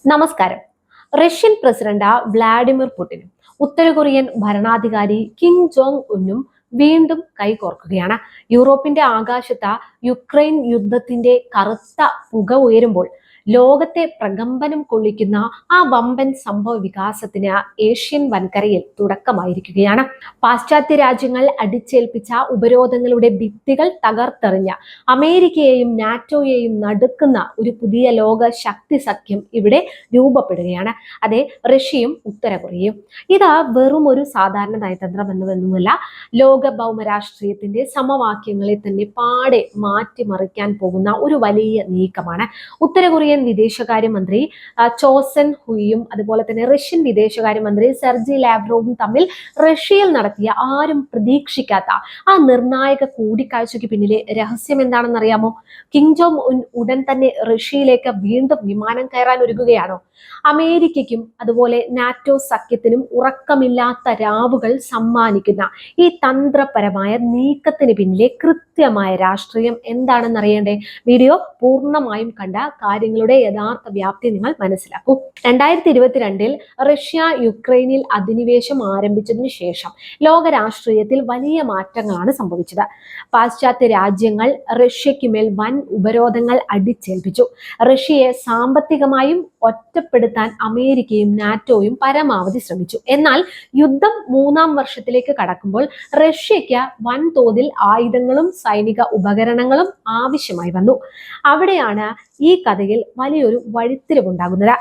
നമസ്കാരം. Russian president Vladimir പുടിനും ഉത്തര Korean ഭരണാധികാരി Kim Jong ഉന്നും വീണ്ടും കൈകോർക്കുകയാണ്. യൂറോപ്പിന്റെ ആകാശത്ത് യുക്രൈൻ യുദ്ധത്തിന്റെ കറുത്ത പുക ഉയരുമ്പോൾ ലോകത്തെ പ്രകമ്പനം കൊള്ളിക്കുന്ന ആ വമ്പൻ സംഭവ വികാസത്തിന് ഏഷ്യൻ വൻകരയിൽ തുടക്കമായിരിക്കുകയാണ്. പാശ്ചാത്യ രാജ്യങ്ങൾ അടിച്ചേൽപ്പിച്ച ഉപരോധങ്ങളുടെ ഭിത്തികൾ തകർത്തെറിഞ്ഞ അമേരിക്കയെയും നാറ്റോയെയും നടുക്കുന്ന ഒരു പുതിയ ലോക ശക്തി സഖ്യം ഇവിടെ രൂപപ്പെടുകയാണ്. അതെ, റഷ്യയും ഉത്തര കൊറിയയും. ഇത് വെറും ഒരു സാധാരണ നയതന്ത്രമെന്നൊന്നുമല്ല, ലോക ഭൗമരാഷ്ട്രീയത്തിന്റെ സമവാക്യങ്ങളെ തന്നെ പാടെ മാറ്റിമറിക്കാൻ പോകുന്ന ഒരു വലിയ നീക്കമാണ്. ഉത്തര കൊറിയൻ വിദേശകാര്യമന്ത്രി ചോസൻ ഹുയും അതുപോലെ തന്നെ റഷ്യൻ വിദേശകാര്യമന്ത്രി സെർജി ലാവ്റോവും തമ്മിൽ റഷ്യയിൽ നടത്തിയ ആരും പ്രതീക്ഷിക്കാത്ത ആ നിർണായക കൂടിക്കാഴ്ചയ്ക്ക് പിന്നിലെ രഹസ്യം എന്താണെന്ന് അറിയാമോ? കിം ജോങ് ഉൻ ഉടൻ തന്നെ റഷ്യയിലേക്ക് വീണ്ടും വിമാനം കയറാൻ ഒരുങ്ങുകയാണോ? അമേരിക്കയ്ക്കും അതുപോലെ നാറ്റോ സഖ്യത്തിനും ഉറക്കമില്ലാത്ത രാവുകൾ സമ്മാനിക്കുന്ന ഈ തന്ത്രപരമായ നീക്കത്തിന് പിന്നിലെ കൃത്യമായ രാഷ്ട്രീയം എന്താണെന്ന് അറിയേണ്ടേ? വീഡിയോ പൂർണ്ണമായും കണ്ട കാര്യങ്ങളുടെ യഥാർത്ഥ വ്യാപ്തി നിങ്ങൾ മനസ്സിലാക്കൂ. 2022 റഷ്യ യുക്രൈനിൽ അധിനിവേശം ആരംഭിച്ചതിനു ശേഷം ലോക രാഷ്ട്രീയത്തിൽ വലിയ മാറ്റങ്ങളാണ് സംഭവിച്ചത്. പാശ്ചാത്യ രാജ്യങ്ങൾ റഷ്യയ്ക്കുമേൽ വൻ ഉപരോധങ്ങൾ അടിച്ചേൽപ്പിച്ചു. റഷ്യയെ സാമ്പത്തികമായും ഒറ്റപ്പെടുത്താൻ അമേരിക്കയും നാറ്റോയും പരമാവധി ശ്രമിച്ചു. എന്നാൽ യുദ്ധം 3-ാം വർഷത്തിലേക്ക് കടക്കുമ്പോൾ റഷ്യയ്ക്ക് വൻതോതിൽ ആയുധങ്ങളും സൈനിക ഉപകരണങ്ങളും ആവശ്യമായി വന്നു. അവിടെയാണ് ഈ കഥയിൽ വലിയൊരു വഴിത്തിരിവുണ്ടാകുന്നത്.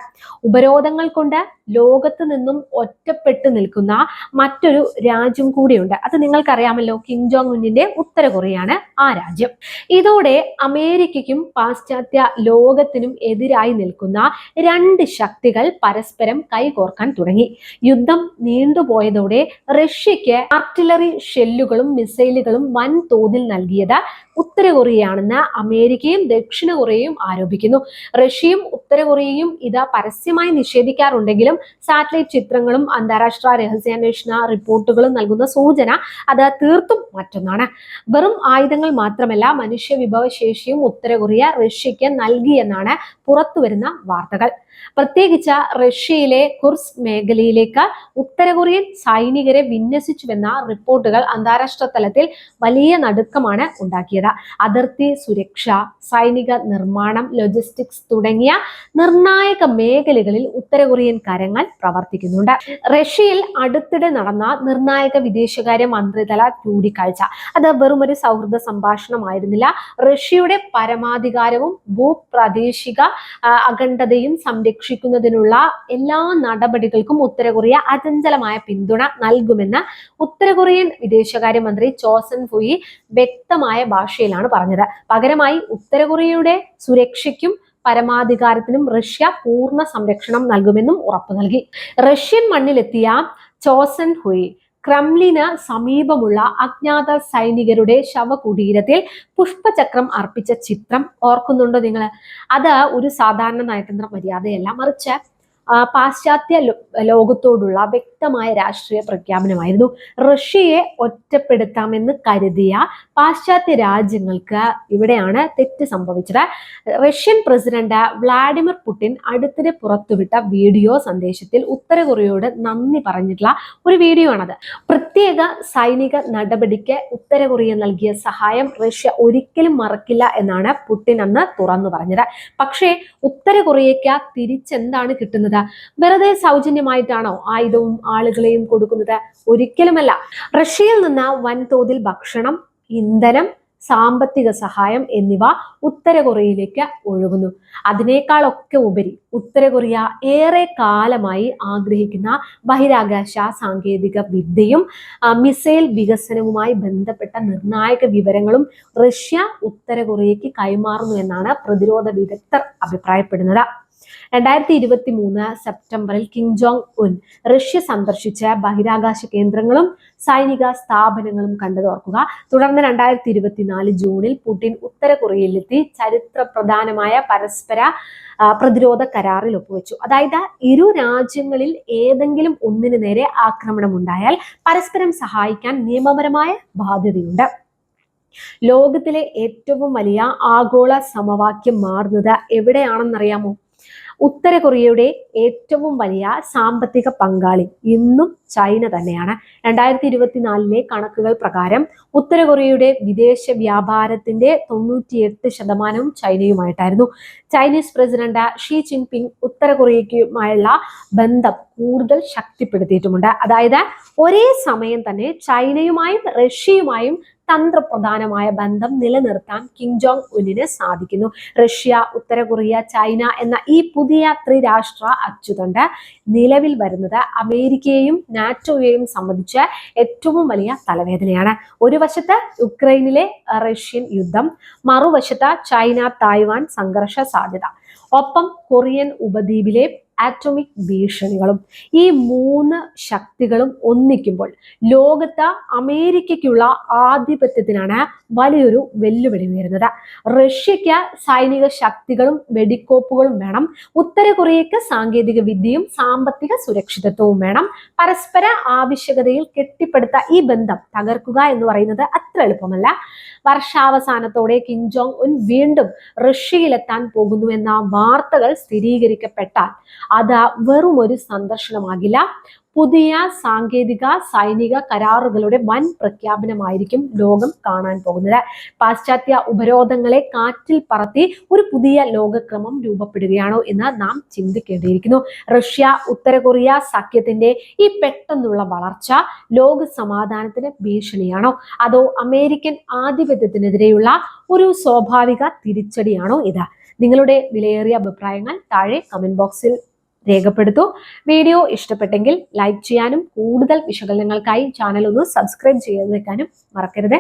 ഉപരോധങ്ങൾ കൊണ്ട് ലോകത്ത് നിന്നും ഒറ്റപ്പെട്ടു നിൽക്കുന്ന മറ്റൊരു രാജ്യം കൂടിയുണ്ട്. അത് നിങ്ങൾക്കറിയാമല്ലോ, കിം ജോങ് ഉന്നിന്റെ ഉത്തര കൊറിയയാണ് ആ രാജ്യം. ഇതോടെ അമേരിക്കയ്ക്കും പാശ്ചാത്യ ലോകത്തിനും എതിരായി നിൽക്കുന്ന രണ്ട് ശക്തികൾ പരസ്പരം കൈകോർക്കാൻ തുടങ്ങി. യുദ്ധം നീണ്ടുപോയതോടെ റഷ്യയ്ക്ക് ആർട്ടിലറി ഷെല്ലുകളും മിസൈലുകളും വൻതോതിൽ നൽകിയത് ഉത്തര കൊറിയയാണെന്ന് അമേരിക്കയും ദക്ഷിണ കൊറിയയും ആരോപിക്കുന്നു. റഷ്യയും ഉത്തര കൊറിയയും ഇത് പരസ്യമായി നിഷേധിക്കാറുണ്ടെങ്കിലും സാറ്റലൈറ്റ് ചിത്രങ്ങളും അന്താരാഷ്ട്ര രഹസ്യാന്വേഷണ റിപ്പോർട്ടുകളും നൽകുന്ന സൂചന അത് തീർത്തും മറ്റൊന്നാണ്. വെറും ആയുധങ്ങൾ മാത്രമല്ല, മനുഷ്യ വിഭവശേഷിയും ഉത്തര കൊറിയ റഷ്യയ്ക്ക് നൽകിയെന്നാണ് പുറത്തുവരുന്ന വാർത്തകൾ. പ്രത്യേകിച്ച് റഷ്യയിലെ കുർസ്ക് മേഖലയിലേക്ക് ഉത്തര കൊറിയൻ സൈനികരെ വിന്യസിച്ചുവെന്ന റിപ്പോർട്ടുകൾ അന്താരാഷ്ട്ര തലത്തിൽ വലിയ നടുക്കമാണ് ഉണ്ടാക്കിയത്. അതിർത്തി സുരക്ഷ, സൈനിക നിർമ്മാണം, ലോജിസ്റ്റിക്സ് തുടങ്ങിയ നിർണായക മേഖലകളിൽ ഉത്തര കൊറിയൻ കരങ്ങൾ പ്രവർത്തിക്കുന്നുണ്ട്. റഷ്യയിൽ അടുത്തിടെ നടന്ന നിർണായക വിദേശകാര്യ മന്ത്രിതല കൂടിക്കാഴ്ച അത് വെറും ഒരു സൗഹൃദ സംഭാഷണമായിരുന്നില്ല. റഷ്യയുടെ പരമാധികാരവും ഭൂപ്രാദേശിക അഖണ്ഡതയും സംരക്ഷിക്കുന്നതിനുള്ള എല്ലാ നടപടികൾക്കും ഉത്തര കൊറിയ അചഞ്ചലമായ പിന്തുണ നൽകുമെന്ന് ഉത്തര കൊറിയൻ വിദേശകാര്യമന്ത്രി ചോസൻ ഹുയി വ്യക്തമായ ഭാഷയിലാണ് പറഞ്ഞത്. പകരമായി ഉത്തര കൊറിയയുടെ സുരക്ഷയ്ക്കും പരമാധികാരത്തിനും റഷ്യ പൂർണ്ണ സംരക്ഷണം നൽകുമെന്നും ഉറപ്പു നൽകി. റഷ്യൻ മണ്ണിലെത്തിയ ചോസൻ ഹുയി ക്രെംലിന് സമീപമുള്ള അജ്ഞാത സൈനികരുടെ ശവകുടീരത്തിൽ പുഷ്പചക്രം അർപ്പിച്ച ചിത്രം ഓർക്കുന്നുണ്ടോ നിങ്ങൾ? അത് ഒരു സാധാരണ നയതന്ത്ര മര്യാദയല്ല, മറിച്ച് പാശ്ചാത്യ ലോകത്തോടുള്ള വ്യക്തമായ രാഷ്ട്രീയ പ്രഖ്യാപനമായിരുന്നു. റഷ്യയെ ഒറ്റപ്പെടുത്താമെന്ന് കരുതിയ പാശ്ചാത്യ രാജ്യങ്ങൾക്ക് ഇവിടെയാണ് തെറ്റ് സംഭവിച്ചത്. റഷ്യൻ പ്രസിഡന്റ് വ്ളാഡിമിർ പുടിൻ അടുത്തിടെ പുറത്തുവിട്ട വീഡിയോ സന്ദേശത്തിൽ ഉത്തര കൊറിയയോട് നന്ദി പറഞ്ഞിട്ടുള്ള ഒരു വീഡിയോ ആണത്. പ്രത്യേക സൈനിക നടപടിക്ക് ഉത്തര കൊറിയ നൽകിയ സഹായം റഷ്യ ഒരിക്കലും മറക്കില്ല എന്നാണ് പുടിൻ അന്ന് തുറന്നു പറഞ്ഞത്. പക്ഷേ ഉത്തര കൊറിയയ്ക്ക് തിരിച്ചെന്താണ് കിട്ടുന്നത്? വെറുതെ സൗജന്യമായിട്ടാണോ ആയുധവും ആളുകളെയും കൊടുക്കുന്നത്? ഒരിക്കലുമല്ല. റഷ്യയിൽ നിന്ന് വൻതോതിൽ ഭക്ഷണം, ഇന്ധനം, സാമ്പത്തിക സഹായം എന്നിവ ഉത്തര കൊറിയയിലേക്ക് ഒഴുകുന്നു. അതിനേക്കാളൊക്കെ ഉപരി ഉത്തര കൊറിയ ഏറെ കാലമായി ആഗ്രഹിക്കുന്ന ബഹിരാകാശ സാങ്കേതിക വിദ്യയും മിസൈൽ വികസനവുമായി ബന്ധപ്പെട്ട നിർണായക വിവരങ്ങളും റഷ്യ ഉത്തര കൊറിയയ്ക്ക് കൈമാറുന്നു എന്നാണ് പ്രതിരോധ വിദഗ്ധർ അഭിപ്രായപ്പെടുന്നത്. 2023 സെപ്റ്റംബറിൽ കിം ജോങ് ഉൻ റഷ്യ സന്ദർശിച്ച ബഹിരാകാശ കേന്ദ്രങ്ങളും സൈനിക സ്ഥാപനങ്ങളും കണ്ടതോർക്കുക. തുടർന്ന് 2024 ജൂണിൽ പുടിൻ ഉത്തര കൊറിയയിലെത്തി ചരിത്ര പ്രധാനമായ പരസ്പര പ്രതിരോധ കരാറിൽ ഒപ്പുവെച്ചു. അതായത് ഇരു രാജ്യങ്ങളിൽ ഏതെങ്കിലും ഒന്നിനു നേരെ ആക്രമണം ഉണ്ടായാൽ പരസ്പരം സഹായിക്കാൻ നിയമപരമായ ബാധ്യതയുണ്ട്. ലോകത്തിലെ ഏറ്റവും വലിയ ആഗോള സമവാക്യം മാറുന്നത് എവിടെയാണെന്നറിയാമോ? ഉത്തര കൊറിയയുടെ ഏറ്റവും വലിയ സാമ്പത്തിക പങ്കാളി ഇന്നും ചൈന തന്നെയാണ്. 2024 കണക്കുകൾ പ്രകാരം ഉത്തര കൊറിയയുടെ വിദേശ വ്യാപാരത്തിന്റെ 98% ചൈനയുമായിട്ടായിരുന്നു. ചൈനീസ് പ്രസിഡന്റ് ഷീ ജിൻപിങ് ഉത്തര കൊറിയയുമായുള്ള ബന്ധം കൂടുതൽ ശക്തിപ്പെടുത്തിയിട്ടുമുണ്ട്. അതായത് ഒരേ സമയം തന്നെ ചൈനയുമായും റഷ്യയുമായും തന്ത്രപ്രധാനമായ ബന്ധം നിലനിർത്താൻ കിം ജോങ് ഉന്നിന് സാധിക്കുന്നു. റഷ്യ, ഉത്തര കൊറിയ, ചൈന എന്ന ഈ പുതിയ ത്രിരാഷ്ട്ര അച്ചുതണ്ട് നിലവിൽ വരുന്നത് അമേരിക്കയെയും നാറ്റോയെയും സംബന്ധിച്ച് ഏറ്റവും വലിയ തലവേദനയാണ്. ഒരു വശത്ത് യുക്രൈനിലെ റഷ്യൻ യുദ്ധം, മറുവശത്ത് ചൈന തായ്വാൻ സംഘർഷ സാധ്യത, ഒപ്പം കൊറിയൻ ഉപദ്വീപിലെ ആറ്റോമിക് ഭീഷണികളും. ഈ മൂന്ന് ശക്തികളും ഒന്നിക്കുമ്പോൾ ലോകത്ത് അമേരിക്കയ്ക്കുള്ള ആധിപത്യത്തിനാണ് വലിയൊരു വെല്ലുവിളി ഉയരുന്നത്. റഷ്യയ്ക്ക് സൈനിക ശക്തികളും വെടിക്കോപ്പുകളും വേണം. ഉത്തര കൊറിയയ്ക്ക് സാങ്കേതിക വിദ്യയും സാമ്പത്തിക സുരക്ഷിതത്വവും വേണം. പരസ്പര ആവശ്യകതയിൽ കെട്ടിപ്പടുത്ത ഈ ബന്ധം തകർക്കുക എന്ന് പറയുന്നത് അത്ര എളുപ്പമല്ല. വർഷാവസാനത്തോടെ കിം ജോങ് ഉൻ വീണ്ടും റഷ്യയിലെത്താൻ പോകുന്നുവെന്ന വാർത്തകൾ സ്ഥിരീകരിക്കപ്പെട്ടാൽ അത് വെറും ഒരു സന്ദർശനമാകില്ല. പുതിയ സാങ്കേതിക സൈനിക കരാറുകളുടെ വൻ പ്രഖ്യാപനമായിരിക്കും ലോകം കാണാൻ പോകുന്നത്. പാശ്ചാത്യ ഉപരോധങ്ങളെ കാറ്റിൽ പറത്തി ഒരു പുതിയ ലോകക്രമം രൂപപ്പെടുകയാണോ എന്ന് നാം ചിന്തിക്കേണ്ടിയിരിക്കുന്നു. റഷ്യ ഉത്തര കൊറിയ സഖ്യത്തിന്റെ ഈ പെട്ടെന്നുള്ള വളർച്ച ലോക സമാധാനത്തിന് ഭീഷണിയാണോ, അതോ അമേരിക്കൻ ആധിപത്യത്തിനെതിരെയുള്ള ഒരു സ്വാഭാവിക തിരിച്ചടിയാണോ ഇത്? നിങ്ങളുടെ വിലയേറിയ അഭിപ്രായങ്ങൾ താഴെ കമന്റ് ബോക്സിൽ രേഖപ്പെടുത്തൂ. വീഡിയോ ഇഷ്ടപ്പെട്ടെങ്കിൽ ലൈക്ക് ചെയ്യാനും കൂടുതൽ വിശകലനങ്ങൾക്കായി ചാനൽ ഒന്ന് സബ്സ്ക്രൈബ് ചെയ്ത് വെക്കാനും മറക്കരുത്.